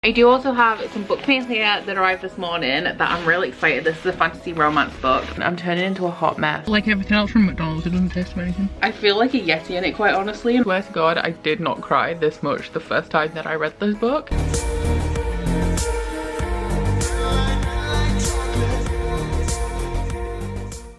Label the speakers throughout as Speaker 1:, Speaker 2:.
Speaker 1: I do also have some book mail here that arrived this morning that I'm really excited. This is a fantasy romance book. I'm turning into a hot mess.
Speaker 2: Like everything else from McDonald's, it doesn't taste of anything.
Speaker 1: I feel like a Yeti in it, quite honestly. I swear to God, I did not cry this much the first time that I read this book.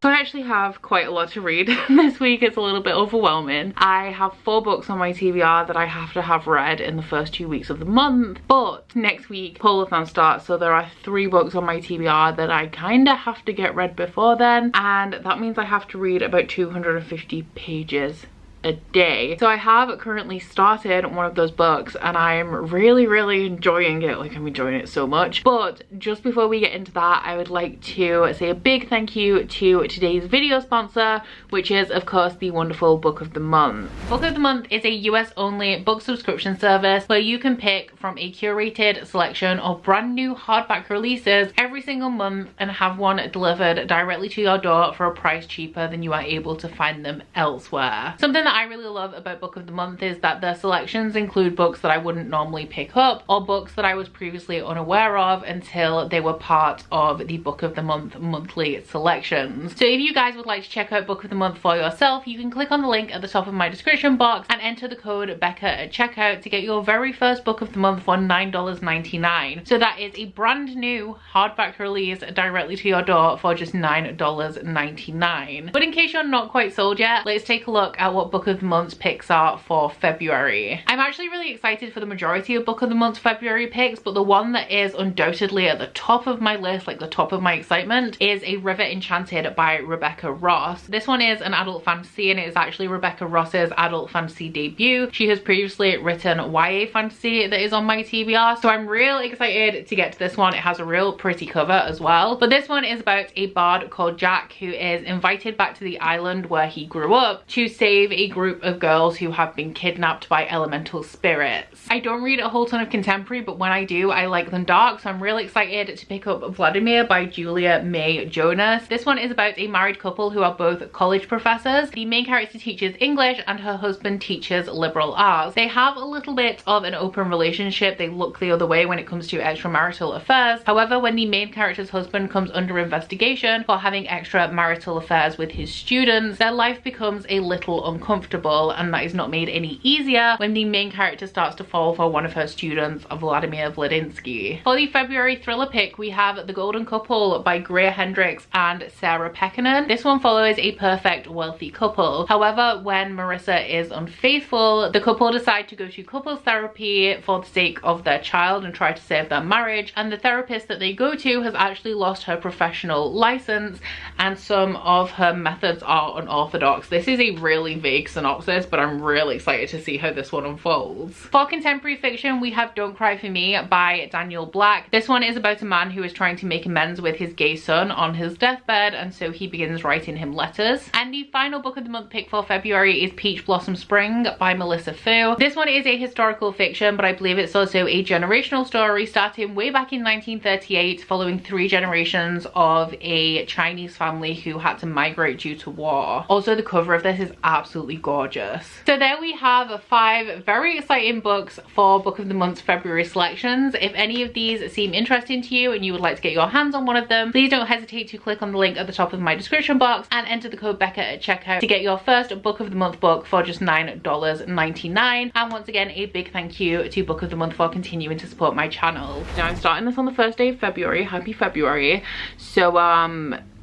Speaker 1: So I actually have quite a lot to read this week. It's a little bit overwhelming. I have 4 books on my TBR that I have to have read in the first 2 weeks of the month, but next week Polathon starts, so there are 3 books on my TBR that I kind of have to get read before then, and that means I have to read about 250 pages a day. So I have currently started one of those books and I'm really enjoying it. Like, I'm enjoying it so much. But just before we get into that, I would like to say a big thank you to today's video sponsor, which is of course the wonderful Book of the Month. Book of the Month is a US only book subscription service where you can pick from a curated selection of brand new hardback releases every single month and have one delivered directly to your door for a price cheaper than you are able to find them elsewhere. Something that I really love about Book of the Month is that their selections include books that I wouldn't normally pick up, or books that I was previously unaware of until they were part of the Book of the Month monthly selections. So if you guys would like to check out Book of the Month for yourself, you can click on the link at the top of my description box and enter the code Becca at checkout to get your very first Book of the Month for $9.99. So that is a brand new hardback release directly to your door for just $9.99. But in case you're not quite sold yet, let's take a look at what Book of the Month's picks are for February. I'm actually really excited for the majority of Book of the Month's February picks, but the one that is undoubtedly at the top of my list, like the top of my excitement, is A River Enchanted by Rebecca Ross. This one is an adult fantasy and it is actually Rebecca Ross's adult fantasy debut. She has previously written YA fantasy that is on my TBR, so I'm real excited to get to this one. It has a real pretty cover as well. But this one is about a bard called Jack who is invited back to the island where he grew up to save a group of girls who have been kidnapped by elemental spirits. I don't read a whole ton of contemporary, but when I do, I like them dark, so I'm really excited to pick up Vladimir by Julia May Jonas. This one is about a married couple who are both college professors. The main character teaches English and her husband teaches liberal arts. They have a little bit of an open relationship. They look the other way when it comes to extramarital affairs. However, when the main character's husband comes under investigation for having extramarital affairs with his students, their life becomes a little uncomfortable, and that is not made any easier when the main character starts to fall for one of her students, Vladimir Vladinsky. For the February thriller pick, we have The Golden Couple by Greer Hendricks and Sarah Pekkanen. This one follows a perfect wealthy couple. However, when Marissa is unfaithful, the couple decide to go to couples therapy for the sake of their child and try to save their marriage, and the therapist that they go to has actually lost her professional license and some of her methods are unorthodox. This is a really vague synopsis, but I'm really excited to see how this one unfolds. For contemporary fiction, we have Don't Cry For Me by Daniel Black. This one is about a man who is trying to make amends with his gay son on his deathbed, and so he begins writing him letters. And the final Book of the Month pick for February is Peach Blossom Spring by Melissa Fu. This one is a historical fiction, but I believe it's also a generational story starting way back in 1938, following 3 generations of a Chinese family who had to migrate due to war. Also, the cover of this is absolutely gorgeous. So there we have 5 very exciting books for Book of the Month's February selections. If any of these seem interesting to you and you would like to get your hands on one of them, please don't hesitate to click on the link at the top of my description box and enter the code Becca at checkout to get your first Book of the Month book for just $9.99. And once again, a big thank you to Book of the Month for continuing to support my channel. Now, I'm starting this on the first day of February. Happy February. So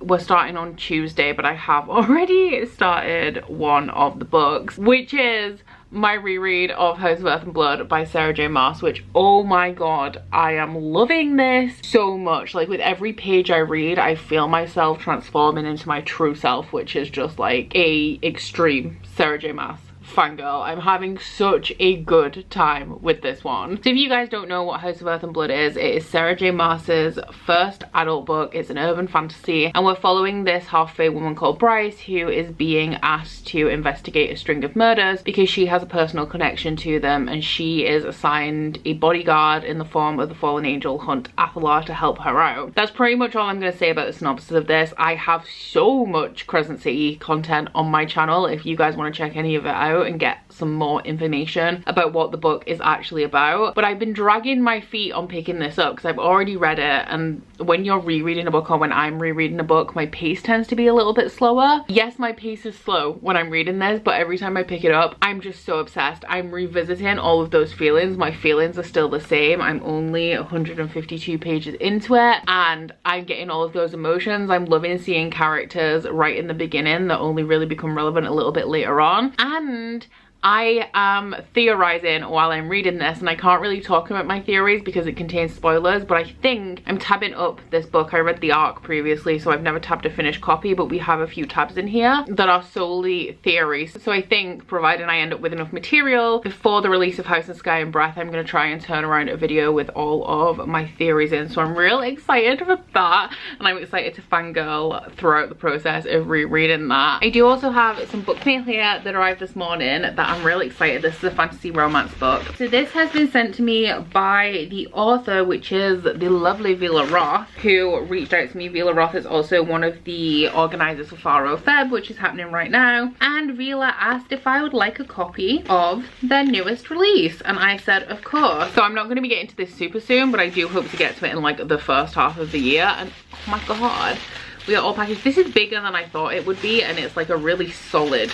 Speaker 1: we're starting on Tuesday, but I have already started one of the books, which is my reread of House of Earth and Blood by Sarah J Maas, which, oh my god, I am loving this so much. Like, with every page I read, I feel myself transforming into my true self, which is just like a extreme Sarah J Maas fangirl. I'm having such a good time with this one. So if you guys don't know what House of Earth and Blood is, it is Sarah J Maas's first adult book. It's an urban fantasy, and we're following this half-fae woman called Bryce who is being asked to investigate a string of murders because she has a personal connection to them, and she is assigned a bodyguard in the form of the fallen angel Hunt Athalar to help her out. That's pretty much all I'm going to say about the synopsis of this. I have so much Crescent City content on my channel if you guys want to check any of it out. out and get some more information about what the book is actually about. But I've been dragging my feet on picking this up because I've already read it, and when you're rereading a book or when I'm rereading a book, my pace tends to be a little bit slower. Yes, my pace is slow when I'm reading this, but every time I pick it up, I'm just so obsessed. I'm revisiting all of those feelings. My feelings are still the same. I'm only 152 pages into it and I'm getting all of those emotions. I'm loving seeing characters right in the beginning that only really become relevant a little bit later on. And I am theorizing while I'm reading this, and I can't really talk about my theories because it contains spoilers, but I think I'm tabbing up this book. I read the ARC previously, so I've never tabbed a finished copy, but we have a few tabs in here that are solely theories. So I think, providing I end up with enough material before the release of House and Sky and Breath, I'm going to try and turn around a video with all of my theories in. So I'm real excited for that, and I'm excited to fangirl throughout the process of rereading that. I do also have some book mail here that arrived this morning that I'm really excited. This is a fantasy romance book. So this has been sent to me by the author, which is the lovely Vila Roth, who reached out to me. Vila Roth is also one of the organizers for Faro Feb, which is happening right now. And Vila asked if I would like a copy of their newest release, and I said of course. So I'm not going to be getting to this super soon, but I do hope to get to it in like the first half of the year. And oh my god, we are all packaged. This is bigger than I thought it would be, and it's like a really solid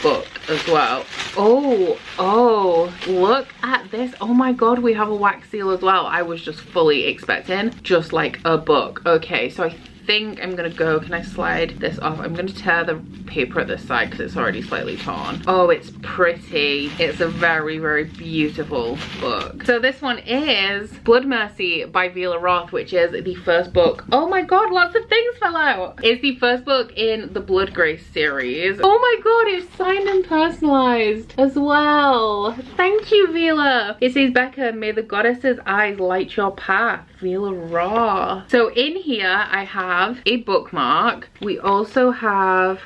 Speaker 1: book as well. Oh, look at this. Oh my god, we have a wax seal as well. I was just fully expecting just like a book. Okay, so I think I'm gonna go, can I slide this off? I'm gonna tear the paper at this side because it's already slightly torn. Oh, it's pretty. It's a very, very beautiful book. So this one is Blood Mercy by Vila Roth, which is the first book. Oh my god, lots of things fell out. It's the first book in the Blood Grace series. Oh my god, it's signed and personalized as well. Thank you, Vila. It says, Becca, may the goddess's eyes light your path. Vila Roth. So in here I have a bookmark. We also have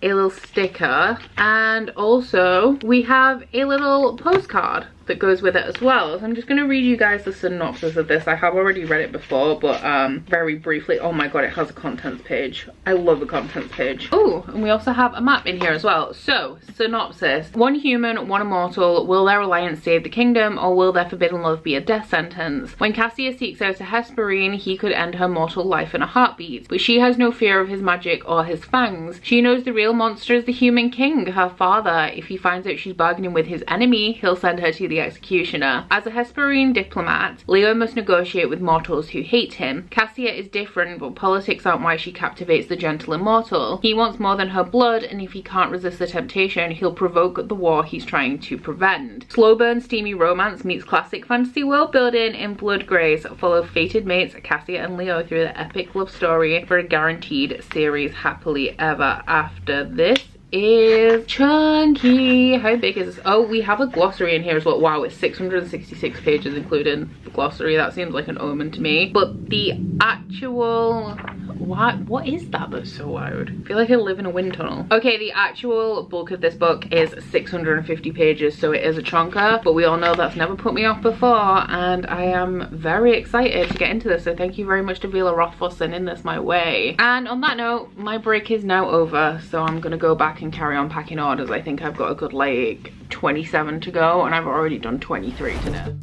Speaker 1: a little sticker, and also we have a little postcard that goes with it as well. So I'm just going to read you guys the synopsis of this. I have already read it before, but very briefly. Oh my god, it has a contents page. I love a contents page. Oh, and we also have a map in here as well. So, synopsis. One human, one immortal. Will their alliance save the kingdom, or will their forbidden love be a death sentence? When Cassia seeks out a Hesperine, he could end her mortal life in a heartbeat. But she has no fear of his magic or his fangs. She knows the real monster is the human king, her father. If he finds out she's bargaining with his enemy, he'll send her to the executioner. As a Hesperine diplomat, Leo must negotiate with mortals who hate him. Cassia is different, but politics aren't why she captivates the gentle immortal. He wants more than her blood, and if he can't resist the temptation, he'll provoke the war he's trying to prevent. Slow burn steamy romance meets classic fantasy world building in Blood Grace. Follow fated mates Cassia and Leo through the epic love story for a guaranteed series happily ever after. This is chunky. How big is this? Oh, we have a glossary in here as well. Wow, it's 666 pages including the glossary. That seems like an omen to me. But the actual, what is that that's so loud? I feel like I live in a wind tunnel. Okay, the actual bulk of this book is 650 pages, so it is a chonker, but we all know that's never put me off before, and I am very excited to get into this. So thank you very much to Vila Roth for sending this my way. And on that note, my break is now over, so I'm gonna go back and carry on packing orders. I think I've got a good like 27 to go, and I've already done 23 today.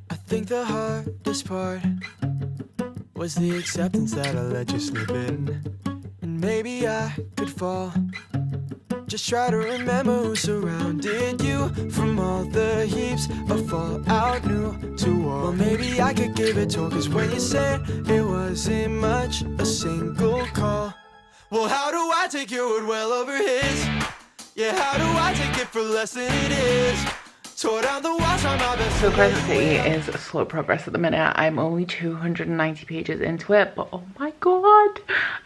Speaker 3: I think the hardest part was the acceptance that I let you slip in, and maybe I could fall. Just try to remember who surrounded you from all the heaps of fallout new to war. Well, maybe I could give it to her, cause when you said it wasn't much, a single call. Well, how do I take your word well over his? Yeah, how do I take it for less than it is? Tore down the walls, try my best.
Speaker 1: So Crescent is slow progress at the minute. I'm only 290 pages into it, but oh my god,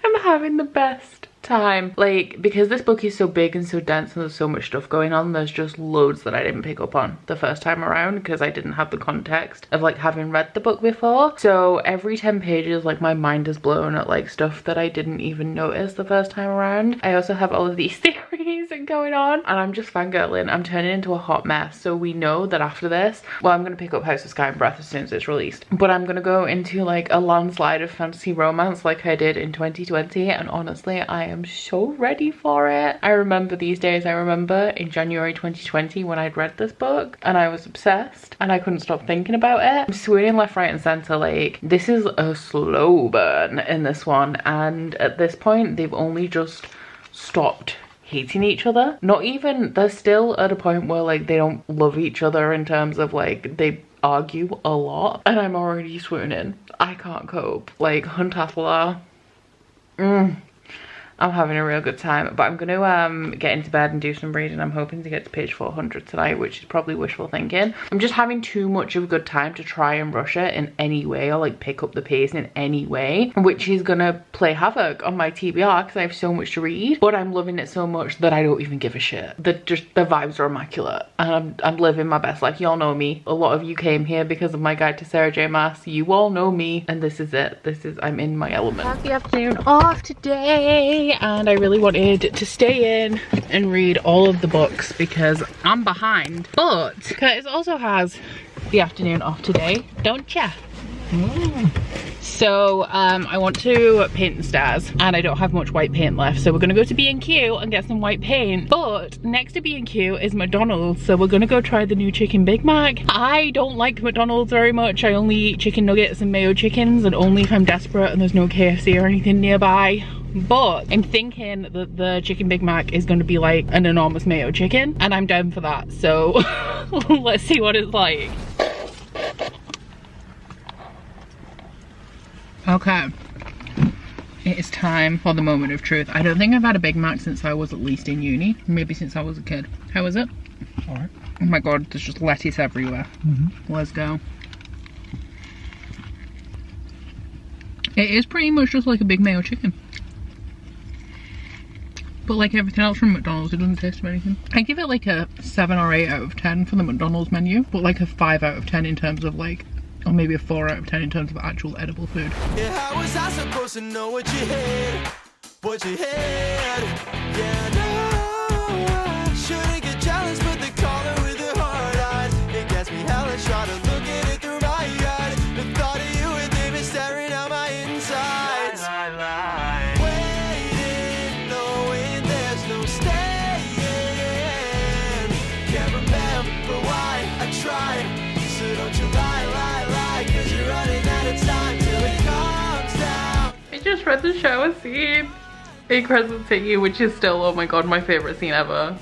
Speaker 1: I'm having the best time. Like, because this book is so big and so dense and there's so much stuff going on, there's just loads that I didn't pick up on the first time around because I didn't have the context of like having read the book before. So every 10 pages, like, my mind is blown at like stuff that I didn't even notice the first time around. I also have all of these theories and going on, and I'm just fangirling. I'm turning into a hot mess. So we know that after this, well, I'm gonna pick up House of Sky and Breath as soon as it's released, but I'm gonna go into like a landslide of fantasy romance like I did in 2020, and honestly I am so ready for it. I remember these days. I remember in January 2020 when I'd read this book and I was obsessed and I couldn't stop thinking about it. I'm swooning left, right and center. Like, this is a slow burn in this one, and at this point they've only just stopped hating each other. Not even, they're still at a point where like they don't love each other in terms of like they argue a lot, and I'm already swooning. I can't cope. Like, Hunt Athalar, I'm having a real good time, but I'm gonna get into bed and do some reading. I'm hoping to get to page 400 tonight, which is probably wishful thinking. I'm just having too much of a good time to try and rush it in any way, or like pick up the pace in any way, which is gonna play havoc on my TBR because I have so much to read. But I'm loving it so much that I don't even give a shit. The vibes are immaculate, and I'm living my best life. Y'all know me. A lot of you came here because of my guide to Sarah J Maas. You all know me, and this is it. I'm in my element. Happy afternoon off today, and I really wanted to stay in and read all of the books because I'm behind, but Curtis also has the afternoon off today, don't ya? So I want to paint the stairs, and I don't have much white paint left, so we're gonna go to B&Q and get some white paint. But next to B&Q is McDonald's, so we're gonna go try the new chicken Big Mac. I don't like McDonald's very much. I only eat chicken nuggets and mayo chickens, and only if I'm desperate and there's no KFC or anything nearby. But I'm thinking that the chicken Big Mac is going to be like an enormous mayo chicken, and I'm down for that. So let's see what it's like.
Speaker 2: Okay, it is time for the moment of truth. I don't think I've had a Big Mac since I was at least in uni, maybe since I was a kid. How is it?
Speaker 4: All right.
Speaker 2: Oh my god, there's just lettuce everywhere. Let's go. It is pretty much just like a big mayo chicken, but like everything else from McDonald's, it doesn't taste of anything. I give it like a 7 or 8 out of 10 for the McDonald's menu, but like a 5 out of 10 in terms of like, or maybe a 4 out of 10 in terms of actual edible food.
Speaker 3: Yeah, how was I supposed to know what you had? What you had? Yeah, no, I shouldn't get jealous, but the collar with the hard eyes, it gets me hellish, try to look at it through my eyes. The thought of you and they've been staring out my insides. Waiting, knowing there's no staying. Can't remember why I tried, so don't you lie, cause you're running out of time till it comes down.
Speaker 1: I just read the shower scene in Crescent City, which is still, oh my god, my favorite scene ever.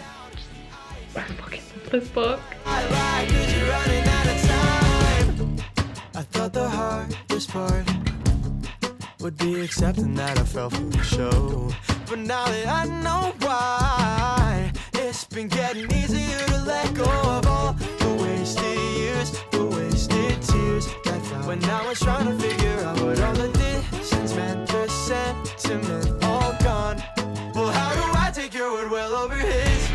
Speaker 1: I fucking love this book.
Speaker 3: Lie, cause you're running out of time. I thought the hardest part would be accepting that I fell for the show, but now that I know why, it's been getting easier to let go of all the wasted years, the wasted tears that fell when I was trying to figure out what all the distance meant, the sentiment all gone. Well, how do I take your word well over his?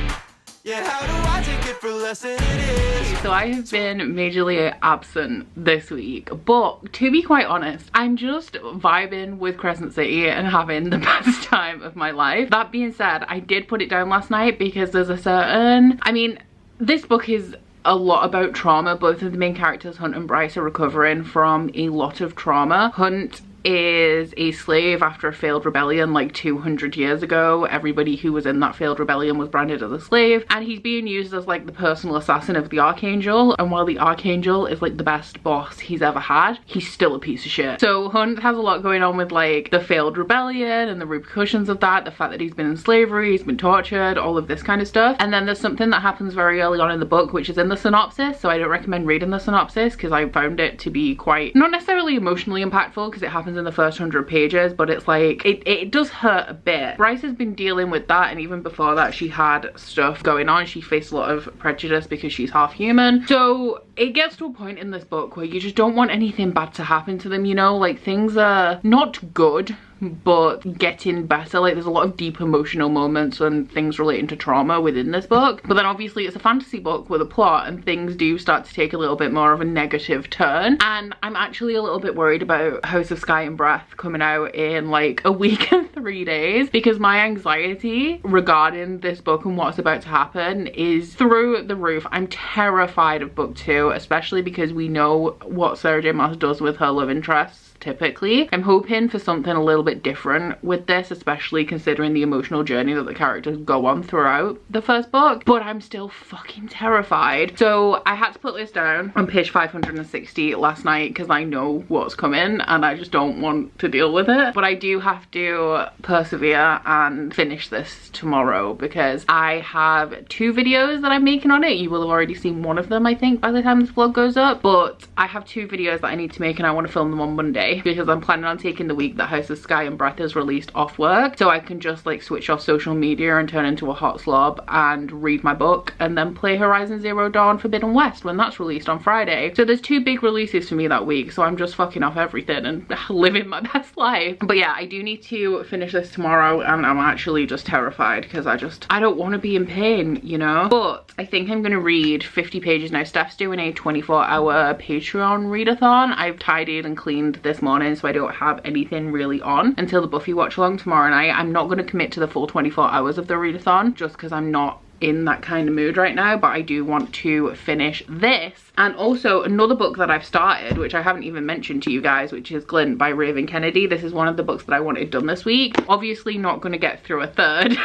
Speaker 3: Yeah, how do I take it for less than it is?
Speaker 1: So I have been majorly absent this week, but to be quite honest, I'm just vibing with Crescent City and having the best time of my life. That being said, I did put it down last night because there's a certain, I mean, this book is a lot about trauma. Both of the main characters, Hunt and Bryce, are recovering from a lot of trauma. Hunt is a slave after a failed rebellion like 200 years ago. Everybody who was in that failed rebellion was branded as a slave, and he's being used as like the personal assassin of the Archangel. And while the Archangel is like the best boss he's ever had, he's still a piece of shit. So Hunt has a lot going on with like the failed rebellion and the repercussions of that, the fact that he's been in slavery, he's been tortured, all of this kind of stuff. And then there's something that happens very early on in the book, which is in the synopsis, so I don't recommend reading the synopsis because I found it to be quite, not necessarily emotionally impactful because it happens in the first 100 pages, but it's like it does hurt a bit. Bryce has been dealing with that, and even before that she had stuff going on. She faced a lot of prejudice because she's half human. So it gets to a point in this book where you just don't want anything bad to happen to them, you know, like things are not good, but getting better. Like, there's a lot of deep emotional moments and things relating to trauma within this book, but then obviously it's a fantasy book with a plot and things do start to take a little bit more of a negative turn, and I'm actually a little bit worried about House of Sky and Breath coming out in like a week and 3 days, because my anxiety regarding this book and what's about to happen is through the roof. I'm terrified of book 2, especially because we know what Sarah J Maas does with her love interests typically. I'm hoping for something a little bit different with this, especially considering the emotional journey that the characters go on throughout the first book, but I'm still fucking terrified. So I had to put this down on page 560 last night because I know what's coming and I just don't want to deal with it, but I do have to persevere and finish this tomorrow because I have 2 videos that I'm making on it. You will have already seen one of them, I think, by the time this vlog goes up, but I have 2 videos that I need to make and I want to film them on Monday because I'm planning on taking the week that House of Sky and Breath is released off work, so I can just like switch off social media and turn into a hot slob and read my book and then play Horizon Zero Dawn Forbidden West when that's released on Friday. So there's 2 big releases for me that week, so I'm just fucking off everything and living my best life. But yeah, I do need to finish this tomorrow and I'm actually just terrified because I don't want to be in pain, you know? But I think I'm gonna read 50 pages now. Steph's doing a 24-hour Patreon readathon. I've tidied and cleaned this morning, so I don't have anything really on until the Buffy watch along tomorrow night. I'm not going to commit to the full 24 hours of the readathon just because I'm not in that kind of mood right now, but I do want to finish this. And also another book that I've started, which I haven't even mentioned to you guys, which is Glint by Raven Kennedy. This is one of the books that I wanted done this week. Obviously not going to get through a third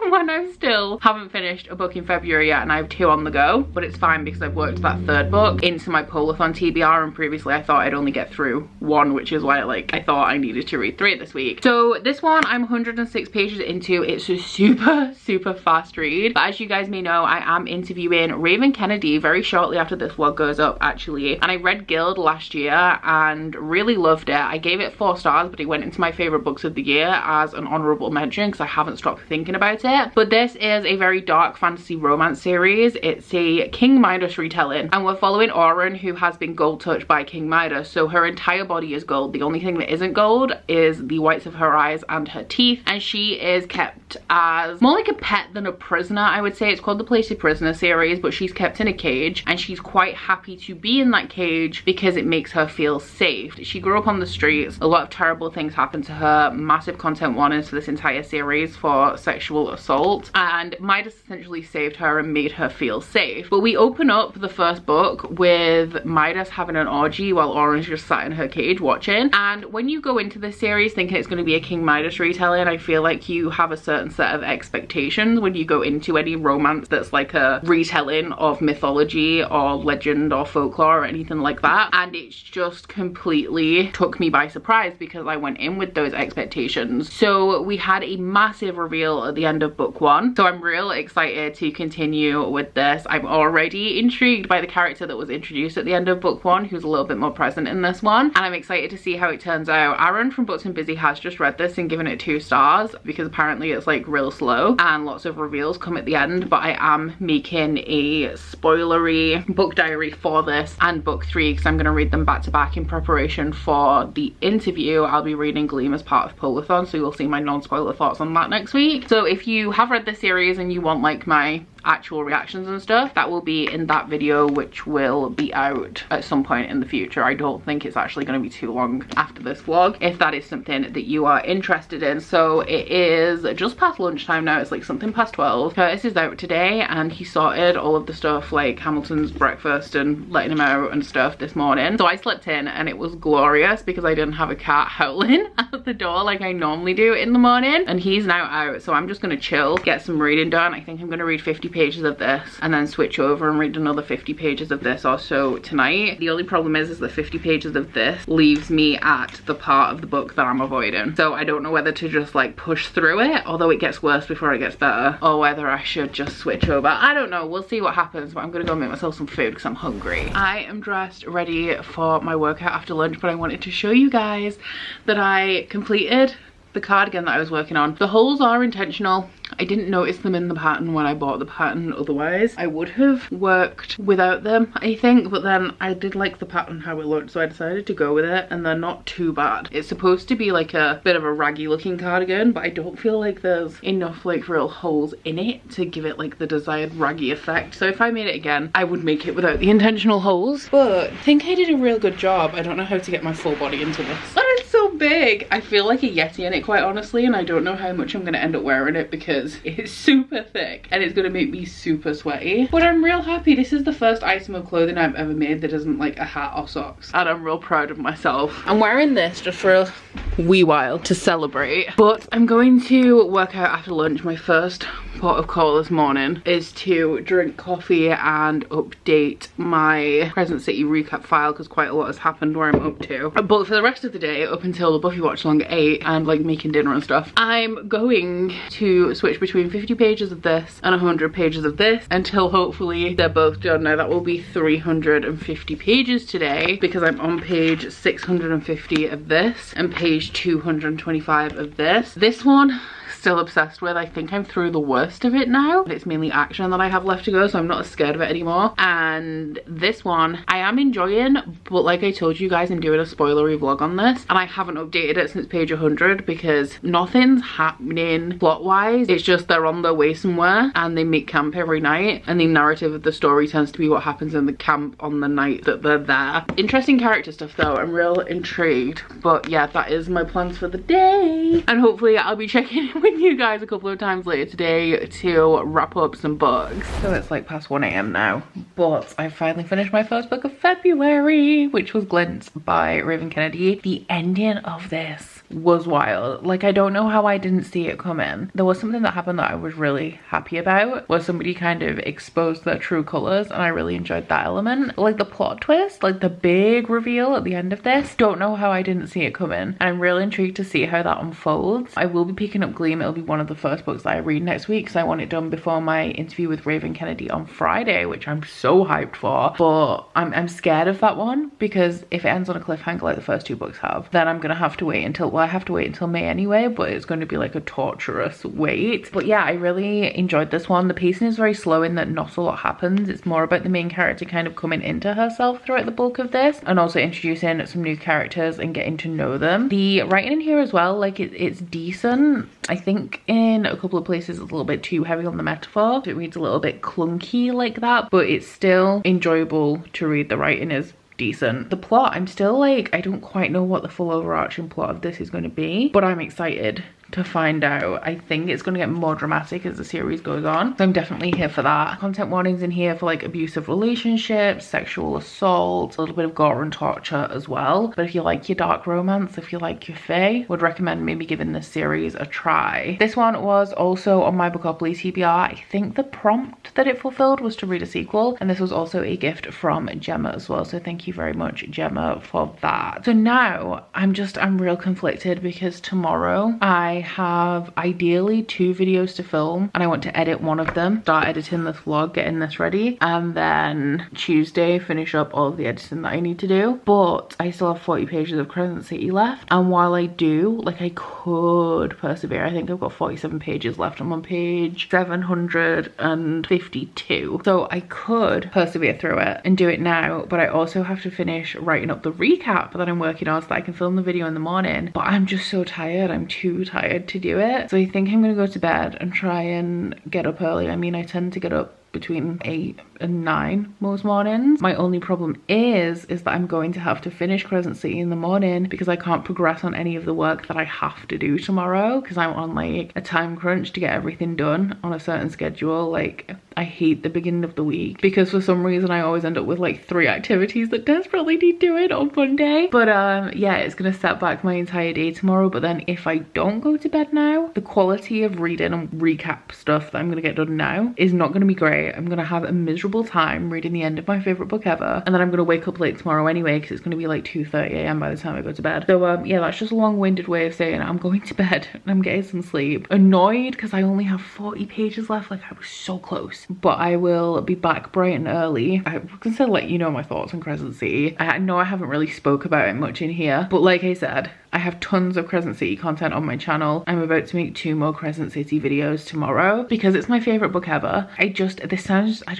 Speaker 1: when I still haven't finished a book in February yet and I have 2 on the go, but it's fine because I've worked that 3rd book into my Polathon TBR, and previously I thought I'd only get through 1, which is why I thought I needed to read 3 this week. So this one I'm 106 pages into. It's a super fast read, but as you guys may know, I am interviewing Raven Kennedy very shortly after this vlog goes up actually, and I read Guild last year and really loved it. I gave it 4 stars, but it went into my favorite books of the year as an honorable mention because I haven't stopped thinking about it. But this is a very dark fantasy romance series. It's a King Midas retelling, and we're following Auron, who has been gold touched by King Midas, so her entire body is gold. The only thing that isn't gold is the whites of her eyes and her teeth, and she is kept as more like a pet than a prisoner, I would say. It's called the Plated Prisoner series, but she's kept in a cage and she's quite happy to be in that cage because it makes her feel safe. She grew up on the streets. A lot of terrible things happened to her. Massive content warnings for this entire series for sexual assault, and Midas essentially saved her and made her feel safe. But we open up the first book with Midas having an orgy while Auron's just sat in her cage watching, and when you go into this series thinking it's going to be a King Midas retelling, I feel like you have a certain set of expectations when you go into any romance that's like a retelling of mythology or legend or folklore or anything like that, and it's just completely took me by surprise because I went in with those expectations. So we had a massive reveal at the end of book 1, so I'm real excited to continue with this. I'm already intrigued by the character that was introduced at the end of book 1, who's a little bit more present in this one, and I'm excited to see how it turns out. Aaron from Books and Busy has just read this and given it 2 stars because apparently it's like real slow and lots of reveals come at the end, but I am making a spoilery book diary for this and book 3 because I'm going to read them back to back in preparation for the interview. I'll be reading Gleam as part of Polathon, so you'll see my non-spoiler thoughts on that next week. So if you have read this series and you want like my actual reactions and stuff, that will be in that video, which will be out at some point in the future. I don't think it's actually going to be too long after this vlog, if that is something that you are interested in. So it is just past lunchtime now. It's like something past 12. Curtis is out today and he sorted all of the stuff like Hamilton's breakfast and letting him out and stuff this morning. So I slept in and it was glorious because I didn't have a cat howling at the door like I normally do in the morning, and he's now out, so I'm just gonna chill, get some reading done. I think I'm gonna read 50 pages of this and then switch over and read another 50 pages of this or so tonight. The only problem is that 50 pages of this leaves me at the part of the book that I'm avoiding, so I don't know whether to just like push through it, although it gets worse before it gets better, or whether I should just switch over. I don't know, we'll see what happens, but I'm gonna go make myself some food because I'm hungry. I am dressed ready for my workout after lunch, but I wanted to show you guys that I completed the cardigan that I was working on. The holes are intentional. I didn't notice them in the pattern when I bought the pattern, otherwise I would have worked without them, I think, but then I did like the pattern how it looked, so I decided to go with it, and they're not too bad. It's supposed to be like a bit of a raggy looking cardigan, but I don't feel like there's enough like real holes in it to give it like the desired raggy effect. So if I made it again, I would make it without the intentional holes, but I think I did a real good job. I don't know how to get my full body into this. But it's so big. I feel like a Yeti in it, quite honestly, and I don't know how much I'm gonna end up wearing it because it's super thick and it's gonna make me super sweaty. But I'm real happy. This is the first item of clothing I've ever made that isn't like a hat or socks, and I'm real proud of myself. I'm wearing this just for a wee while to celebrate, but I'm going to work out after lunch. My first port of call this morning is to drink coffee and update my Crescent City recap file because quite a lot has happened where I'm up to. But for the rest of the day, up until the Buffy watch along at 8 and like making dinner and stuff, I'm going to switch between 50 pages of this and 100 pages of this until hopefully they're both done. Now that will be 350 pages today because I'm on page 650 of this and page 225 of this. This one, still obsessed with. I think I'm through the worst of it now. It's mainly action that I have left to go, so I'm not as scared of it anymore. And this one I am enjoying, but like I told you guys, I'm doing a spoilery vlog on this and I haven't updated it since page 100 because nothing's happening plot wise. It's just they're on their way somewhere and they make camp every night, and the narrative of the story tends to be what happens in the camp on the night that they're there. Interesting character stuff though. I'm real intrigued, but yeah, that is my plans for the day, and hopefully I'll be checking in with you guys a couple of times later today to wrap up some books. So it's like past 1 AM now, but I finally finished my first book of February, which was Glint by Raven Kennedy. The ending of this was wild. Like, I don't know how I didn't see it coming. There was something that happened that I was really happy about, where somebody kind of exposed their true colors, and I really enjoyed that element. Like the plot twist, like the big reveal at the end of this, don't know how I didn't see it coming, and I'm really intrigued to see how that unfolds. I will be picking up Gleam. It'll be one of the first books that I read next week because I want it done before my interview with Raven Kennedy on Friday, which I'm so hyped for. But I'm scared of that one because if it ends on a cliffhanger like the first two books have, then I'm gonna have to wait until, well, I have to wait until May anyway, but it's going to be like a torturous wait. But yeah, I really enjoyed this one. The pacing is very slow in that not a lot happens. It's more about the main character kind of coming into herself throughout the bulk of this, and also introducing some new characters and getting to know them. The writing in here as well, like it's decent. I think in a couple of places it's a little bit too heavy on the metaphor. It reads a little bit clunky like that, but it's still enjoyable to read. The writing is decent. The plot, I'm still like, I don't quite know what the full overarching plot of this is going to be, but I'm excited to find out. I think it's going to get more dramatic as the series goes on, so I'm definitely here for that. Content warnings in here for like abusive relationships, sexual assault, a little bit of gore and torture as well. But if you like your dark romance, if you like your fae, would recommend maybe giving this series a try. This one was also on my Bookopoly TBR. I think the prompt that it fulfilled was to read a sequel, and this was also a gift from Gemma as well, so thank you very much, Gemma, for that. So now I'm real conflicted because tomorrow I have ideally 2 videos to film and I want to edit one of them, start editing this vlog, getting this ready, and then Tuesday finish up all of the editing that I need to do. But I still have 40 pages of Crescent City left, and while I do, like, I could persevere. I think I've got 47 pages left. I'm on page 752, so I could persevere through it and do it now, but I also have to finish writing up the recap that I'm working on so that I can film the video in the morning. But I'm just so tired. I'm too tired to do it, so I think I'm gonna go to bed and try and get up early. I mean, I tend to get up between 8 and 9 most mornings. My only problem is that I'm going to have to finish Crescent City in the morning because I can't progress on any of the work that I have to do tomorrow because I'm on like a time crunch to get everything done on a certain schedule. Like, I hate the beginning of the week because for some reason I always end up with like 3 activities that desperately need doing on Monday. But yeah, it's gonna set back my entire day tomorrow. But then if I don't go to bed now, the quality of reading and recap stuff that I'm gonna get done now is not gonna be great. I'm gonna have a miserable time reading the end of my favorite book ever, and then I'm gonna wake up late tomorrow anyway because it's gonna be like 2:30 AM by the time I go to bed. So yeah, that's just a long-winded way of saying I'm going to bed and I'm getting some sleep. Annoyed because I only have 40 pages left. Like, I was so close, but I will be back bright and early. I was gonna let you know my thoughts on Crescent City. I know I haven't really spoke about it much in here, but like I said, I have tons of Crescent City content on my channel. I'm about to make 2 more Crescent City videos tomorrow because it's my favorite book ever. I don't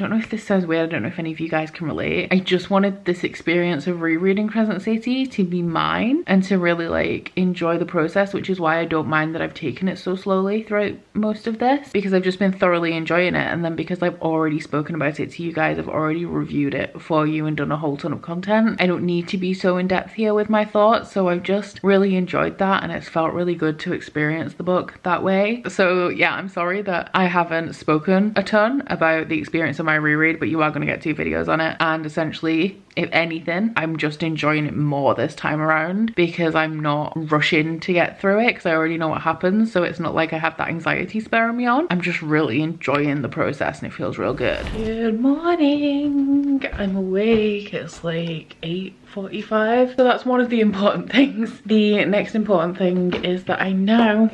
Speaker 1: know if this sounds weird, I don't know if any of you guys can relate. I just wanted this experience of rereading Crescent City to be mine and to really like enjoy the process, which is why I don't mind that I've taken it so slowly throughout most of this, because I've just been thoroughly enjoying it. And then because I've already spoken about it to you guys, I've already reviewed it for you and done a whole ton of content. I don't need to be so in depth here with my thoughts, so I've just really enjoyed that, and it's felt really good to experience the book that way. So yeah, I'm sorry that I haven't spoken a ton about the experience of my reread, but you are going to get 2 videos on it. And essentially, if anything, I'm just enjoying it more this time around because I'm not rushing to get through it because I already know what happens. So it's not like I have that anxiety spurring me on. I'm just really enjoying the process and it feels real good. Good morning. I'm awake. It's like 8:45. So that's one of the important things. The next important thing is that I now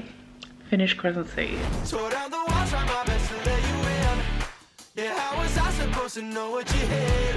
Speaker 1: finished Crescent City.
Speaker 3: Tore down the walls, tried my best to let you in. Yeah, how was I supposed to know what you hate?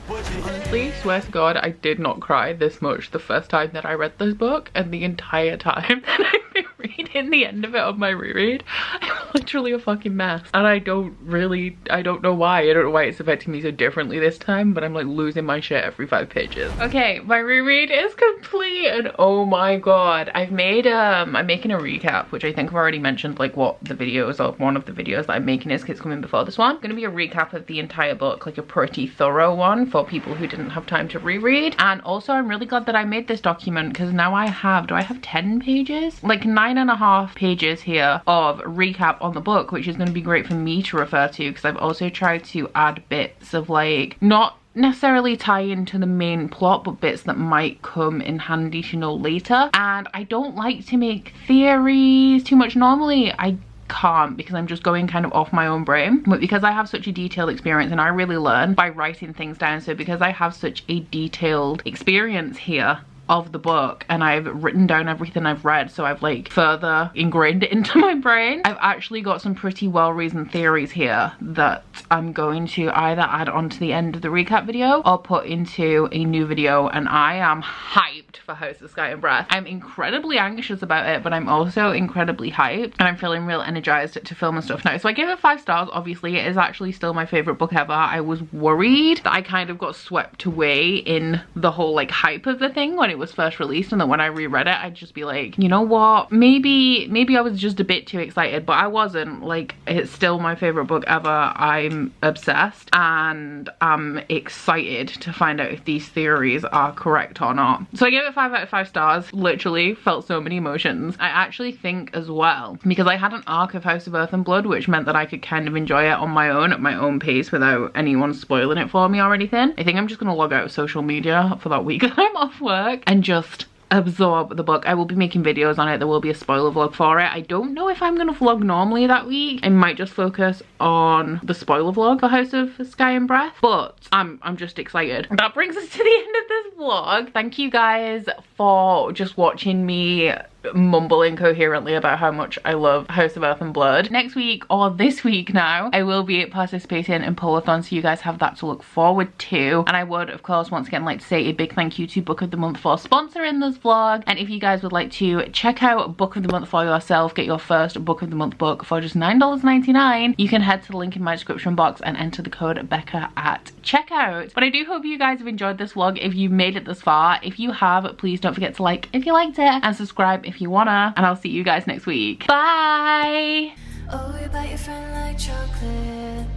Speaker 1: Honestly, swear to God, I did not cry this much the first time that I read this book, and the entire time that I've been reading the end of it on my reread, I'm literally a fucking mess. And I don't know why. I don't know why it's affecting me so differently this time, but I'm like losing my shit every 5 pages. Okay, my reread is complete, and oh my God, I'm making a recap, which I think I've already mentioned, like what the videos of one of the videos that I'm making is, 'cause it's coming before this one. It's gonna be a recap of the entire book, like a pretty thorough one for people who didn't have time to reread. And also I'm really glad that I made this document because now I have 10 pages? Like 9.5 pages here of recap on the book, which is going to be great for me to refer to, because I've also tried to add bits of like, not necessarily tie into the main plot, but bits that might come in handy to know later. And I don't like to make theories too much. Normally I can't because I'm just going kind of off my own brain, but because I have such a detailed experience and I really learn by writing things down, so because I have such a detailed experience here of the book and I've written down everything I've read, so I've like further ingrained it into my brain, I've actually got some pretty well-reasoned theories here that I'm going to either add on to the end of the recap video or put into a new video, and I am hyped for House of Sky and Breath. I'm incredibly anxious about it, but I'm also incredibly hyped and I'm feeling real energized to film and stuff now. So I gave it 5 stars. Obviously it is actually still my favorite book ever. I was worried that I kind of got swept away in the whole like hype of the thing when it was first released, and then when I reread it I'd just be like, you know what, maybe I was just a bit too excited, but I wasn't. Like, it's still my favorite book ever. I'm obsessed and I'm excited to find out if these theories are correct or not. So I gave it 5 out of 5 stars. Literally felt so many emotions. I actually think as well, because I had an arc of House of Earth and Blood, which meant that I could kind of enjoy it on my own at my own pace without anyone spoiling it for me or anything. I think I'm just gonna log out of social media for that week that I'm off work and just absorb the book. I will be making videos on it. There will be a spoiler vlog for it. I don't know if I'm gonna vlog normally that week. I might just focus on the spoiler vlog for House of Sky and Breath, but I'm just excited. That brings us to the end of this vlog. Thank you guys for just watching me mumble incoherently about how much I love House of Earth and Blood. Next week, or this week now, I will be participating in Pull-a-thon, so you guys have that to look forward to. And I would, of course, once again like to say a big thank you to Book of the Month for sponsoring this vlog. And if you guys would like to check out Book of the Month for yourself, get your first Book of the Month book for just $9.99, you can head to the link in my description box and enter the code Becca at checkout. But I do hope you guys have enjoyed this vlog if you made it this far. If you have, please don't forget to like if you liked it and subscribe if you wanna, and I'll see you guys next week. Bye!
Speaker 4: Oh, you bite your friend like chocolate.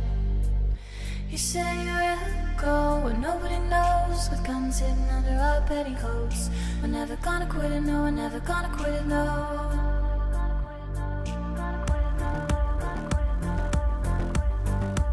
Speaker 4: You say you're go when nobody knows, with guns hidden under our petticoats. We're never gonna quit it, no, we're never gonna quit it, no.